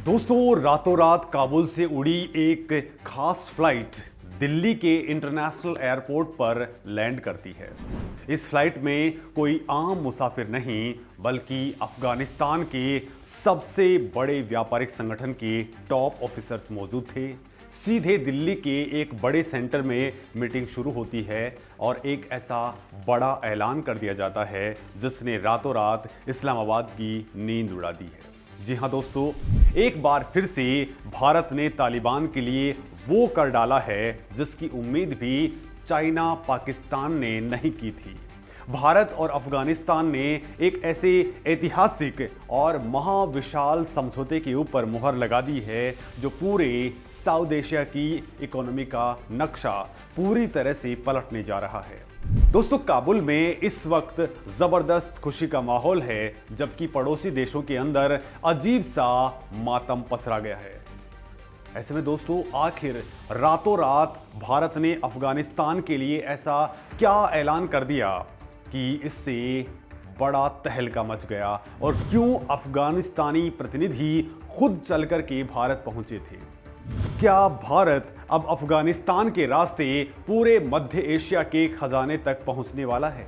दोस्तों, रातों रात काबुल से उड़ी एक खास फ्लाइट दिल्ली के इंटरनेशनल एयरपोर्ट पर लैंड करती है। इस फ्लाइट में कोई आम मुसाफिर नहीं बल्कि अफगानिस्तान के सबसे बड़े व्यापारिक संगठन के टॉप ऑफिसर्स मौजूद थे। सीधे दिल्ली के एक बड़े सेंटर में मीटिंग शुरू होती है और एक ऐसा बड़ा ऐलान कर दिया जाता है जिसने रातों रात इस्लामाबाद की नींद उड़ा दी है। जी हाँ दोस्तों, एक बार फिर से भारत ने तालिबान के लिए वो कर डाला है जिसकी उम्मीद भी चाइना पाकिस्तान ने नहीं की थी। भारत और अफगानिस्तान ने एक ऐसे ऐतिहासिक और महाविशाल समझौते के ऊपर मुहर लगा दी है जो पूरे साउथ एशिया की इकोनॉमी का नक्शा पूरी तरह से पलटने जा रहा है। दोस्तों, काबुल में इस वक्त जबरदस्त खुशी का माहौल है जबकि पड़ोसी देशों के अंदर अजीब सा मातम पसरा गया है। ऐसे में दोस्तों, आखिर रातों रात भारत ने अफगानिस्तान के लिए ऐसा क्या ऐलान कर दिया कि इससे बड़ा तहलका मच गया और क्यों अफगानिस्तानी प्रतिनिधि खुद चलकर के भारत पहुंचे थे? क्या भारत अब अफगानिस्तान के रास्ते पूरे मध्य एशिया के खजाने तक पहुंचने वाला है?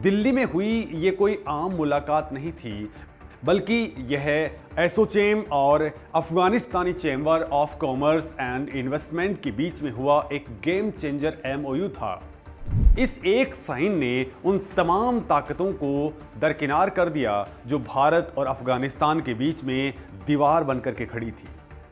दिल्ली में हुई ये कोई आम मुलाकात नहीं थी बल्कि यह एसोचैम और अफगानिस्तानी chamber of commerce and investment के बीच में हुआ एक गेम चेंजर एमओयू था। इस एक साइन ने उन तमाम ताकतों को दरकिनार कर दिया जो भारत और अफगानिस्तान के बीच में दीवार बनकर के खड़ी थी।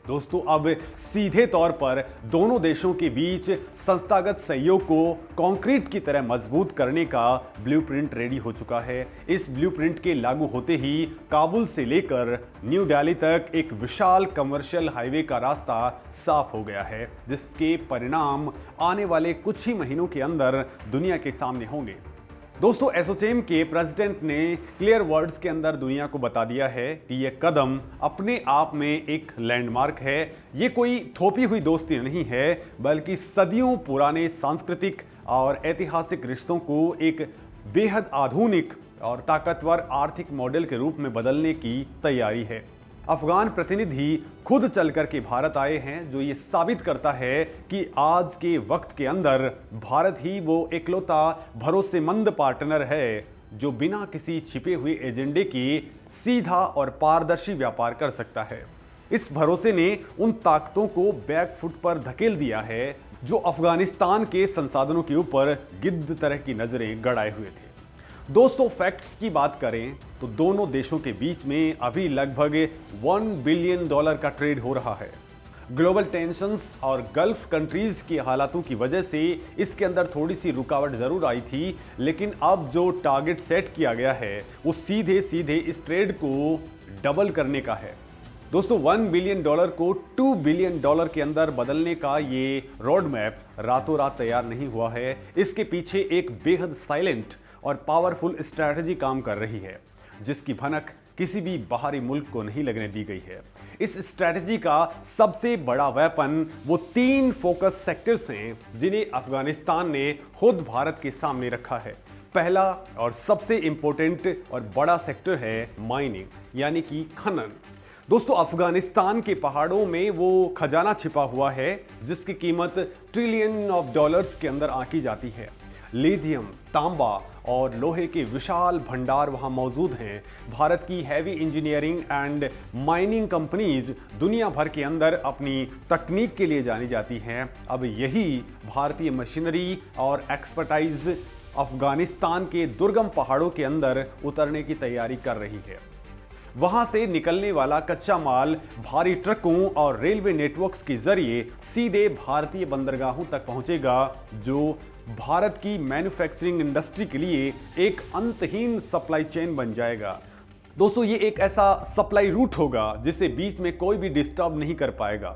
दोस्तों, अब सीधे तौर पर दोनों देशों के बीच संस्थागत सहयोग को कंक्रीट की तरह मजबूत करने का ब्लूप्रिंट रेडी हो चुका है। इस ब्लूप्रिंट के लागू होते ही काबुल से लेकर न्यू दिल्ली तक एक विशाल कमर्शियल हाईवे का रास्ता साफ हो गया है, जिसके परिणाम आने वाले कुछ ही महीनों के अंदर दुनिया के सामने होंगे। दोस्तों, एसोचैम के प्रेसिडेंट ने क्लियर वर्ड्स के अंदर दुनिया को बता दिया है कि यह कदम अपने आप में एक लैंडमार्क है। ये कोई थोपी हुई दोस्ती नहीं है बल्कि सदियों पुराने सांस्कृतिक और ऐतिहासिक रिश्तों को एक बेहद आधुनिक और ताकतवर आर्थिक मॉडल के रूप में बदलने की तैयारी है। अफगान प्रतिनिधि खुद चलकर के भारत आए हैं, जो ये साबित करता है कि आज के वक्त के अंदर भारत ही वो इकलौता भरोसेमंद पार्टनर है जो बिना किसी छिपे हुए एजेंडे के सीधा और पारदर्शी व्यापार कर सकता है। इस भरोसे ने उन ताकतों को बैकफुट पर धकेल दिया है जो अफगानिस्तान के संसाधनों के ऊपर गिद्ध तरह की नजरें गड़ाए हुए थे। दोस्तों, फैक्ट्स की बात करें तो दोनों देशों के बीच में अभी लगभग $1 बिलियन का ट्रेड हो रहा है। ग्लोबल टेंशंस और गल्फ कंट्रीज के हालातों की वजह से इसके अंदर थोड़ी सी रुकावट जरूर आई थी, लेकिन अब जो टारगेट सेट किया गया है वो सीधे सीधे इस ट्रेड को डबल करने का है। दोस्तों, $1 बिलियन को $2 बिलियन के अंदर बदलने का ये रोड मैप रातों रात तैयार नहीं हुआ है। इसके पीछे एक बेहद साइलेंट और पावरफुल स्ट्रैटेजी काम कर रही है जिसकी भनक किसी भी बाहरी मुल्क को नहीं लगने दी गई है। इस स्ट्रैटेजी का सबसे बड़ा वेपन वो 3 फोकस सेक्टर्स हैं जिन्हें अफगानिस्तान ने खुद भारत के सामने रखा है। पहला और सबसे इंपॉर्टेंट और बड़ा सेक्टर है माइनिंग, यानी कि खनन। दोस्तों, अफगानिस्तान के पहाड़ों में वो खजाना छिपा हुआ है जिसकी कीमत ट्रिलियन ऑफ डॉलर्स के अंदर आंकी जाती है। लिथियम, तांबा और लोहे के विशाल भंडार वहां मौजूद हैं। भारत की heavy engineering and mining companies दुनिया भर के अंदर अपनी तकनीक के लिए जानी जाती हैं। अब यही भारतीय मशीनरी और एक्सपर्टाइज अफगानिस्तान के दुर्गम पहाड़ों के अंदर उतरने की तैयारी कर रही है। वहां से निकलने वाला कच्चा माल भारी ट्रकों और रेलवे नेटवर्क्स के जरिए सीधे भारतीय बंदरगाहों तक पहुंचेगा, जो भारत की मैन्युफैक्चरिंग इंडस्ट्री के लिए एक अंतहीन सप्लाई चेन बन जाएगा। दोस्तों, ये एक ऐसा सप्लाई रूट होगा जिसे बीच में कोई भी डिस्टर्ब नहीं कर पाएगा।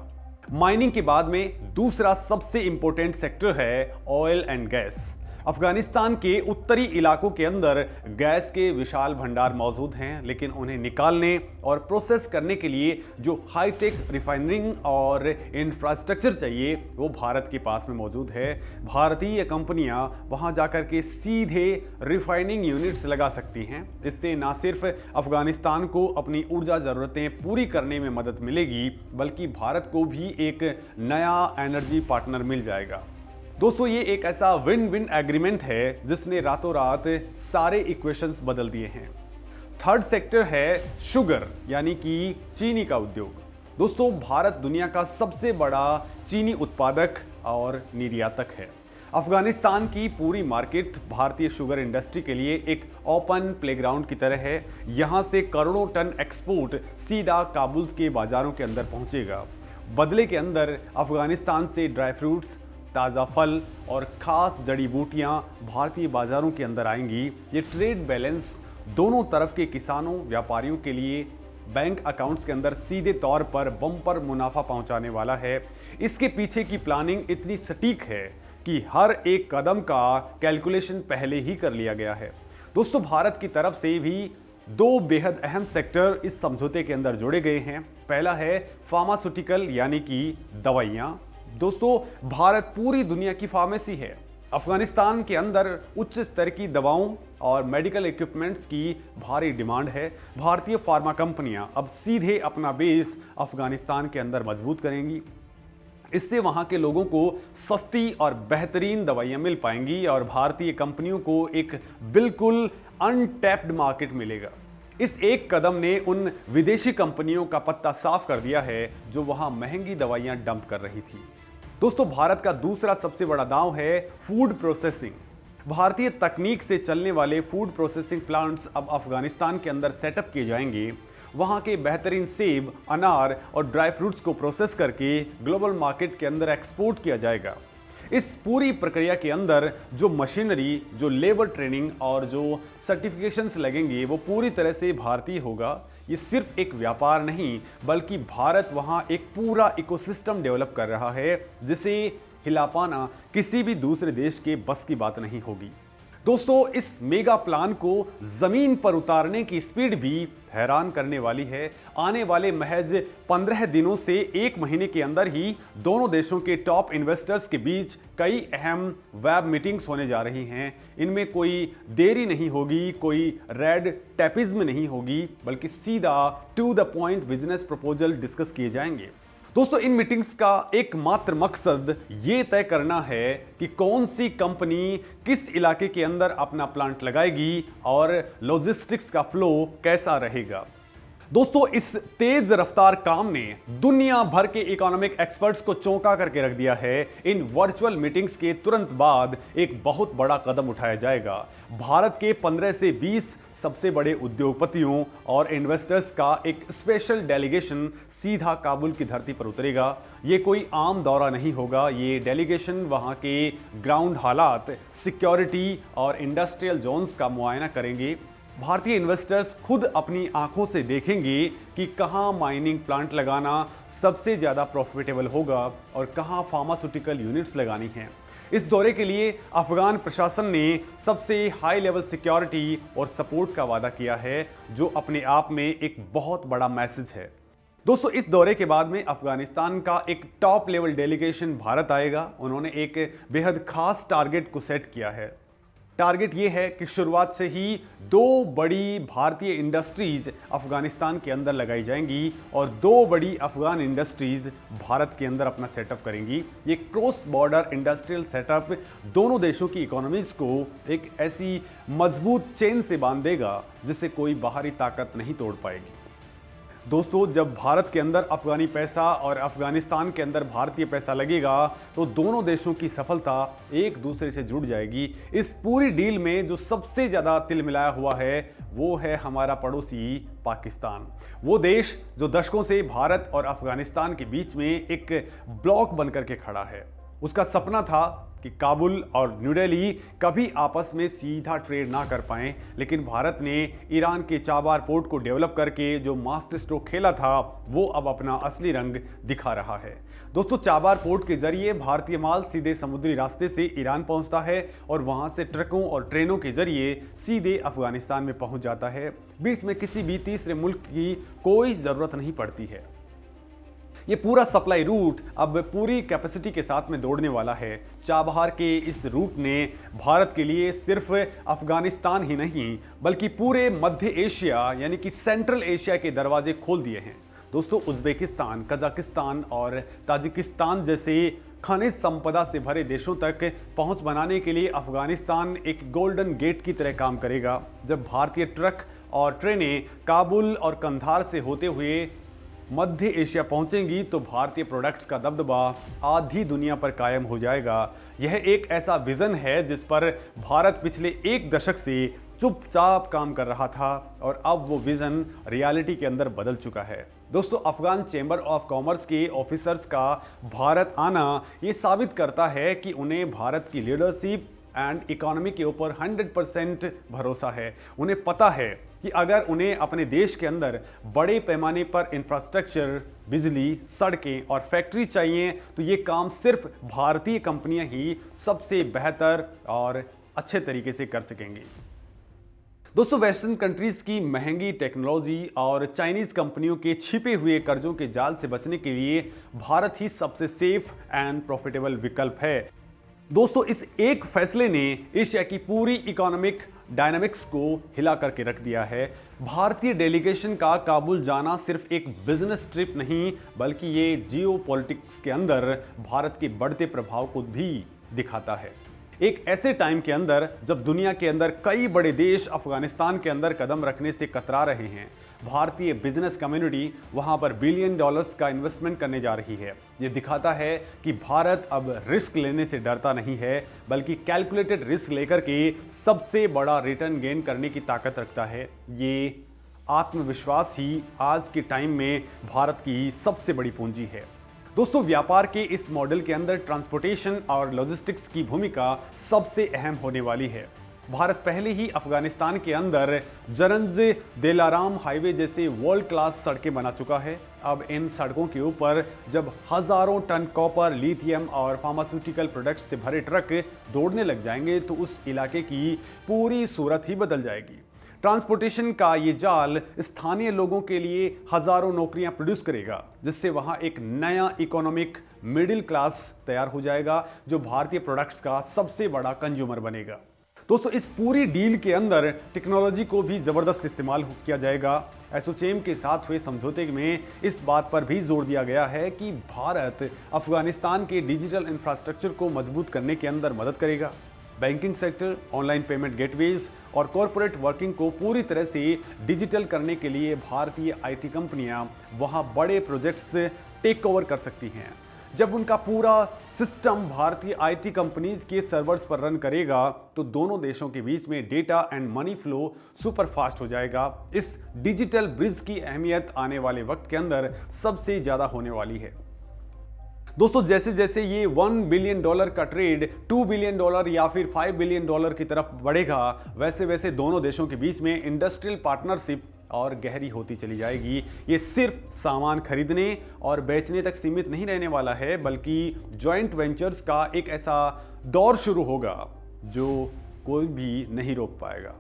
माइनिंग के बाद में दूसरा सबसे इंपॉर्टेंट सेक्टर है ऑयल एंड गैस। अफगानिस्तान के उत्तरी इलाकों के अंदर गैस के विशाल भंडार मौजूद हैं, लेकिन उन्हें निकालने और प्रोसेस करने के लिए जो हाईटेक रिफाइनरिंग और इंफ्रास्ट्रक्चर चाहिए वो भारत के पास में मौजूद है। भारतीय कंपनियां वहां जाकर के सीधे रिफाइनिंग यूनिट्स लगा सकती हैं। इससे ना सिर्फ अफगानिस्तान को अपनी ऊर्जा ज़रूरतें पूरी करने में मदद मिलेगी, बल्कि भारत को भी एक नया एनर्जी पार्टनर मिल जाएगा। दोस्तों, ये एक ऐसा विन विन एग्रीमेंट है जिसने रातों रात सारे इक्वेशंस बदल दिए हैं। थर्ड सेक्टर है शुगर, यानी कि चीनी का उद्योग। दोस्तों, भारत दुनिया का सबसे बड़ा चीनी उत्पादक और निर्यातक है। अफगानिस्तान की पूरी मार्केट भारतीय शुगर इंडस्ट्री के लिए एक ओपन प्लेग्राउंड की तरह है। यहाँ से करोड़ों टन एक्सपोर्ट सीधा काबुल के बाजारों के अंदर पहुँचेगा। बदले के अंदर अफगानिस्तान से ड्राई फ्रूट्स, ताज़ा फल और ख़ास जड़ी बूटियाँ भारतीय बाज़ारों के अंदर आएंगी। ये ट्रेड बैलेंस दोनों तरफ के किसानों, व्यापारियों के लिए बैंक अकाउंट्स के अंदर सीधे तौर पर बम्पर मुनाफा पहुंचाने वाला है। इसके पीछे की प्लानिंग इतनी सटीक है कि हर एक कदम का कैलकुलेशन पहले ही कर लिया गया है। दोस्तों, भारत की तरफ से भी दो बेहद अहम सेक्टर इस समझौते के अंदर जोड़े गए हैं। पहला है फार्मास्यूटिकल, यानी कि दवाइयाँ। दोस्तों, भारत पूरी दुनिया की फार्मेसी है। अफगानिस्तान के अंदर उच्च स्तर की दवाओं और मेडिकल इक्विपमेंट्स की भारी डिमांड है। भारतीय फार्मा कंपनियां अब सीधे अपना बेस अफगानिस्तान के अंदर मजबूत करेंगी। इससे वहां के लोगों को सस्ती और बेहतरीन दवाइयां मिल पाएंगी और भारतीय कंपनियों को एक बिल्कुल अनटैप्ड मार्केट मिलेगा। इस एक कदम ने उन विदेशी कंपनियों का पत्ता साफ कर दिया है जो वहां महंगी दवाइयां डंप कर रही थी। दोस्तों, भारत का दूसरा सबसे बड़ा दांव है फूड प्रोसेसिंग। भारतीय तकनीक से चलने वाले फूड प्रोसेसिंग प्लांट्स अब अफगानिस्तान के अंदर सेटअप किए जाएंगे। वहां के बेहतरीन सेब, अनार और ड्राई फ्रूट्स को प्रोसेस करके ग्लोबल मार्केट के अंदर एक्सपोर्ट किया जाएगा। इस पूरी प्रक्रिया के अंदर जो मशीनरी, जो लेबर ट्रेनिंग और जो सर्टिफिकेशंस लगेंगे वो पूरी तरह से भारतीय होगा। ये सिर्फ एक व्यापार नहीं, बल्कि भारत वहाँ एक पूरा इकोसिस्टम डेवलप कर रहा है जिसे हिला पाना किसी भी दूसरे देश के बस की बात नहीं होगी। दोस्तों, इस मेगा प्लान को जमीन पर उतारने की स्पीड भी हैरान करने वाली है। आने वाले महज 15 दिनों से 1 महीने के अंदर ही दोनों देशों के टॉप इन्वेस्टर्स के बीच कई अहम वेब मीटिंग्स होने जा रही हैं। इनमें कोई देरी नहीं होगी, कोई रेड टेपिज्म नहीं होगी, बल्कि सीधा to the point business proposal discuss किए जाएंगे। दोस्तों, इन मीटिंग्स का एकमात्र मकसद ये तय करना है कि कौन सी कंपनी किस इलाके के अंदर अपना प्लांट लगाएगी और लॉजिस्टिक्स का फ्लो कैसा रहेगा। दोस्तों, इस तेज रफ्तार काम ने दुनिया भर के इकोनॉमिक एक्सपर्ट्स को चौंका करके रख दिया है। इन वर्चुअल मीटिंग्स के तुरंत बाद एक बहुत बड़ा कदम उठाया जाएगा। भारत के 15 से 20 सबसे बड़े उद्योगपतियों और इन्वेस्टर्स का एक स्पेशल डेलीगेशन सीधा काबुल की धरती पर उतरेगा। ये कोई आम दौरा नहीं होगा। ये डेलीगेशन वहाँ के ग्राउंड हालात, सिक्योरिटी और इंडस्ट्रियल जोन्स का मुआयना करेंगे। भारतीय इन्वेस्टर्स खुद अपनी आंखों से देखेंगे कि कहां माइनिंग प्लांट लगाना सबसे ज़्यादा प्रॉफिटेबल होगा और कहां फार्मास्यूटिकल यूनिट्स लगानी हैं। इस दौरे के लिए अफगान प्रशासन ने सबसे हाई लेवल सिक्योरिटी और सपोर्ट का वादा किया है, जो अपने आप में एक बहुत बड़ा मैसेज है। दोस्तों, इस दौरे के बाद में अफगानिस्तान का एक टॉप लेवल डेलीगेशन भारत आएगा। उन्होंने एक बेहद खास टारगेट को सेट किया है। टारगेट ये है कि शुरुआत से ही 2 बड़ी भारतीय इंडस्ट्रीज अफगानिस्तान के अंदर लगाई जाएंगी और 2 बड़ी अफगान इंडस्ट्रीज भारत के अंदर अपना सेटअप करेंगी। ये क्रॉस बॉर्डर इंडस्ट्रियल सेटअप दोनों देशों की इकोनॉमीज को एक ऐसी मजबूत चेन से बांध देगा जिसे कोई बाहरी ताकत नहीं तोड़ पाएगी। दोस्तों, जब भारत के अंदर अफगानी पैसा और अफगानिस्तान के अंदर भारतीय पैसा लगेगा तो दोनों देशों की सफलता एक दूसरे से जुड़ जाएगी। इस पूरी डील में जो सबसे ज़्यादा तिल मिलाया हुआ है वो है हमारा पड़ोसी पाकिस्तान। वो देश जो दशकों से भारत और अफगानिस्तान के बीच में एक ब्लॉक बनकर के खड़ा है। उसका सपना था कि काबुल और न्यू दिल्ली कभी आपस में सीधा ट्रेड ना कर पाएं, लेकिन भारत ने ईरान के चाबार पोर्ट को डेवलप करके जो मास्टर स्ट्रोक खेला था वो अब अपना असली रंग दिखा रहा है। दोस्तों, चाबार पोर्ट के जरिए भारतीय माल सीधे समुद्री रास्ते से ईरान पहुंचता है और वहां से ट्रकों और ट्रेनों के जरिए सीधे अफगानिस्तान में पहुंच जाता है। बीच में किसी भी तीसरे मुल्क की कोई जरूरत नहीं पड़ती है। ये पूरा सप्लाई रूट अब पूरी कैपेसिटी के साथ में दौड़ने वाला है। चाबहार के इस रूट ने भारत के लिए सिर्फ अफगानिस्तान ही नहीं बल्कि पूरे मध्य एशिया यानी कि सेंट्रल एशिया के दरवाजे खोल दिए हैं। दोस्तों, उज्बेकिस्तान, कजाकिस्तान और ताजिकिस्तान जैसे खनिज संपदा से भरे देशों तक पहुंच बनाने के लिए अफगानिस्तान एक गोल्डन गेट की तरह काम करेगा। जब भारतीय ट्रक और ट्रेनें काबुल और कंधार से होते हुए मध्य एशिया पहुंचेंगी तो भारतीय प्रोडक्ट्स का दबदबा आधी दुनिया पर कायम हो जाएगा। यह एक ऐसा विजन है जिस पर भारत पिछले एक दशक से चुपचाप काम कर रहा था और अब वो विजन रियलिटी के अंदर बदल चुका है। दोस्तों, अफगान चैम्बर ऑफ कॉमर्स के ऑफिसर्स का भारत आना ये साबित करता है कि उन्हें भारत की लीडरशिप एंड इकोनॉमी के ऊपर 100% भरोसा है। उन्हें पता है कि अगर उन्हें अपने देश के अंदर बड़े पैमाने पर इंफ्रास्ट्रक्चर, बिजली, सड़कें और फैक्ट्री चाहिए तो ये काम सिर्फ भारतीय कंपनियां ही सबसे बेहतर और अच्छे तरीके से कर सकेंगी। दोस्तों, वेस्टर्न कंट्रीज की महंगी टेक्नोलॉजी और चाइनीज कंपनियों के छिपे हुए कर्जों के जाल से बचने के लिए भारत ही सबसे सेफ एंड प्रॉफिटेबल विकल्प है। दोस्तों, इस एक फैसले ने एशिया की पूरी इकोनॉमिक डायनामिक्स को हिला करके रख दिया है। भारतीय डेलीगेशन का काबुल जाना सिर्फ एक बिजनेस ट्रिप नहीं बल्कि ये जियोपॉलिटिक्स के अंदर भारत के बढ़ते प्रभाव को भी दिखाता है। एक ऐसे टाइम के अंदर जब दुनिया के अंदर कई बड़े देश अफगानिस्तान के अंदर कदम रखने से कतरा रहे हैं, भारतीय बिजनेस कम्युनिटी वहां पर बिलियन डॉलर्स का इन्वेस्टमेंट करने जा रही है। ये दिखाता है कि भारत अब रिस्क लेने से डरता नहीं है बल्कि कैलकुलेटेड रिस्क लेकर के सबसे बड़ा रिटर्न गेन करने की ताकत रखता है। ये आत्मविश्वास ही आज के टाइम में भारत की सबसे बड़ी पूंजी है। दोस्तों, व्यापार के इस मॉडल के अंदर ट्रांसपोर्टेशन और लॉजिस्टिक्स की भूमिका सबसे अहम होने वाली है। भारत पहले ही अफगानिस्तान के अंदर जरंज दिलाराम हाईवे जैसे वर्ल्ड क्लास सड़कें बना चुका है। अब इन सड़कों के ऊपर जब हजारों टन कॉपर, लिथियम और फार्मास्यूटिकल प्रोडक्ट्स से भरे ट्रक दौड़ने लग जाएंगे तो उस इलाके की पूरी सूरत ही बदल जाएगी। ट्रांसपोर्टेशन का ये जाल स्थानीय लोगों के लिए हजारों नौकरियां प्रोड्यूस करेगा, जिससे वहां एक नया इकोनॉमिक मिडिल क्लास तैयार हो जाएगा जो भारतीय प्रोडक्ट्स का सबसे बड़ा कंज्यूमर बनेगा। दोस्तों, इस पूरी डील के अंदर टेक्नोलॉजी को भी जबरदस्त इस्तेमाल किया जाएगा। एसोचैम के साथ हुए समझौते में इस बात पर भी जोर दिया गया है कि भारत अफगानिस्तान के डिजिटल इंफ्रास्ट्रक्चर को मजबूत करने के अंदर मदद करेगा। Banking sector, online payment gateways और कॉरपोरेट वर्किंग को पूरी तरह से डिजिटल करने के लिए भारतीय आईटी कंपनियां वहां बड़े प्रोजेक्ट्स टेक ओवर कर सकती हैं। जब उनका पूरा सिस्टम भारतीय आईटी कंपनीज के सर्वर्स पर रन करेगा तो दोनों देशों के बीच में data and money flow super fast हो जाएगा। इस डिजिटल ब्रिज की अहमियत आने वाले वक्त के अंदर सबसे ज़्यादा होने वाली है। दोस्तों, जैसे जैसे ये $1 बिलियन का ट्रेड $2 बिलियन या फिर $5 बिलियन की तरफ बढ़ेगा, वैसे वैसे दोनों देशों के बीच में इंडस्ट्रियल पार्टनरशिप और गहरी होती चली जाएगी। ये सिर्फ सामान खरीदने और बेचने तक सीमित नहीं रहने वाला है बल्कि जॉइंट वेंचर्स का एक ऐसा दौर शुरू होगा जो कोई भी नहीं रोक पाएगा।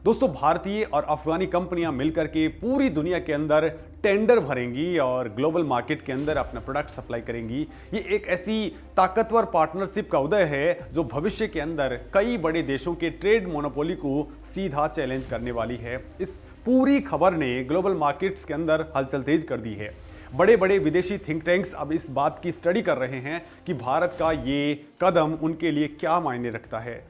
दोस्तों, भारतीय और अफगानी कंपनियां मिलकर के पूरी दुनिया के अंदर टेंडर भरेंगी और ग्लोबल मार्केट के अंदर अपना प्रोडक्ट सप्लाई करेंगी। ये एक ऐसी ताकतवर पार्टनरशिप का उदय है जो भविष्य के अंदर कई बड़े देशों के ट्रेड मोनोपोली को सीधा चैलेंज करने वाली है। इस पूरी खबर ने ग्लोबल मार्केट्स के अंदर हलचल तेज कर दी है। बड़े बड़े विदेशी थिंक टैंक्स अब इस बात की स्टडी कर रहे हैं कि भारत का ये कदम उनके लिए क्या मायने रखता है।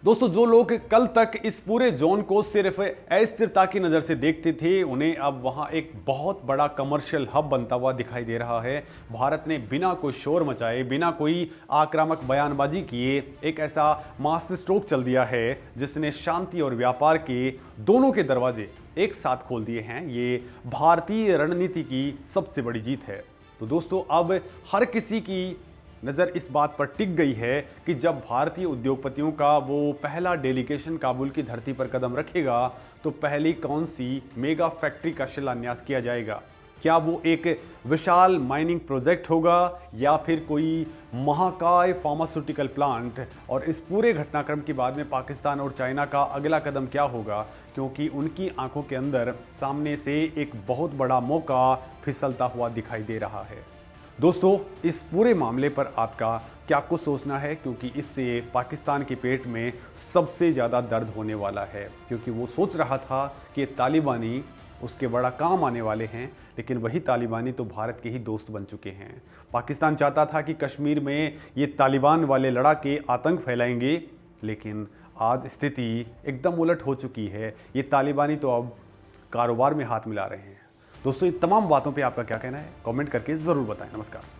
दोस्तों, जो लोग कल तक इस पूरे जोन को सिर्फ अस्थिरता की नज़र से देखते थे, उन्हें अब वहां एक बहुत बड़ा कमर्शियल हब बनता हुआ दिखाई दे रहा है। भारत ने बिना कोई शोर मचाए, बिना कोई आक्रामक बयानबाजी किए एक ऐसा मास्टर स्ट्रोक चल दिया है जिसने शांति और व्यापार के दोनों के दरवाजे एक साथ खोल दिए हैं। ये भारतीय रणनीति की सबसे बड़ी जीत है। तो दोस्तों, अब हर किसी की नज़र इस बात पर टिक गई है कि जब भारतीय उद्योगपतियों का वो पहला डेलीगेशन काबुल की धरती पर कदम रखेगा तो पहली कौन सी मेगा फैक्ट्री का शिलान्यास किया जाएगा। क्या वो एक विशाल माइनिंग प्रोजेक्ट होगा या फिर कोई महाकाय फार्मास्यूटिकल प्लांट। और इस पूरे घटनाक्रम के बाद में पाकिस्तान और चाइना का अगला कदम क्या होगा, क्योंकि उनकी आंखों के अंदर सामने से एक बहुत बड़ा मौका फिसलता हुआ दिखाई दे रहा है। दोस्तों, इस पूरे मामले पर आपका क्या कुछ सोचना है, क्योंकि इससे पाकिस्तान के पेट में सबसे ज़्यादा दर्द होने वाला है, क्योंकि वो सोच रहा था कि तालिबानी उसके बड़ा काम आने वाले हैं, लेकिन वही तालिबानी तो भारत के ही दोस्त बन चुके हैं। पाकिस्तान चाहता था कि कश्मीर में ये तालिबान वाले लड़ाके आतंक फैलाएंगे, लेकिन आज स्थिति एकदम उलट हो चुकी है। ये तालिबानी तो अब कारोबार में हाथ मिला रहे हैं। दोस्तों, इन तमाम बातों पे आपका क्या कहना है, कमेंट करके ज़रूर बताएं। नमस्कार।